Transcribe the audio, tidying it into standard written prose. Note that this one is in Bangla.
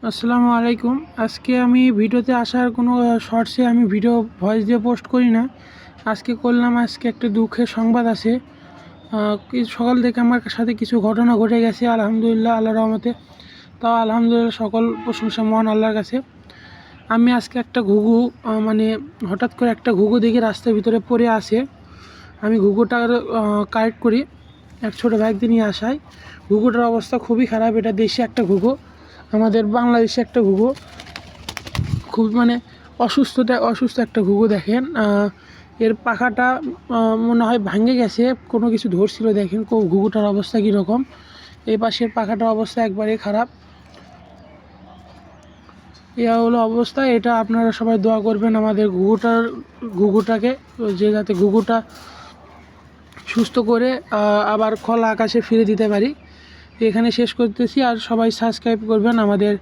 আসসালামু আলাইকুম। আজকে আমি ভিডিওতে আসার কোনো শর্টসে আমি ভিডিও ভয়েস দিয়ে পোস্ট করি না। আজকে করলাম। আজকে একটা দুঃখের সংবাদ আছে। সকাল থেকে আমার সাথে কিছু ঘটনা ঘটে গেছে, আলহামদুলিল্লাহ, আল্লাহর রহমতে। তাও আলহামদুলিল্লাহ, সকল প্রশংসা মহান আল্লাহর কাছে। আমি আজকে একটা ঘুঘু মানে হঠাৎ করে একটা ঘুঘু দেখি রাস্তার ভিতরে পড়ে আছে। আমি ঘুঘুটার কালেক্ট করি, এক ছোটো ব্যাগ নিয়ে আসায়। ঘুঘুটার অবস্থা খুবই খারাপ। এটা দেশি একটা ঘুঘু, আমাদের বাংলাদেশে একটা ঘুঘু। খুব অসুস্থ একটা ঘুঘু। দেখেন, এর পাখাটা মনে হয় ভাঙে গেছে, কোনো কিছু ধরছিল। দেখেন ঘুঘুটার অবস্থা কীরকম। এই পাশের পাখাটার অবস্থা একবারে খারাপ। এ হলো অবস্থা। এটা আপনারা সবাই দোয়া করবেন আমাদের ঘুঘুটাকে, যে যাতে ঘুঘুটা সুস্থ করে আবার খোলা আকাশে ফিরে দিতে পারি। এখানে শেষ করতেছি। আর সবাই সাবস্ক্রাইব করবেন আমাদের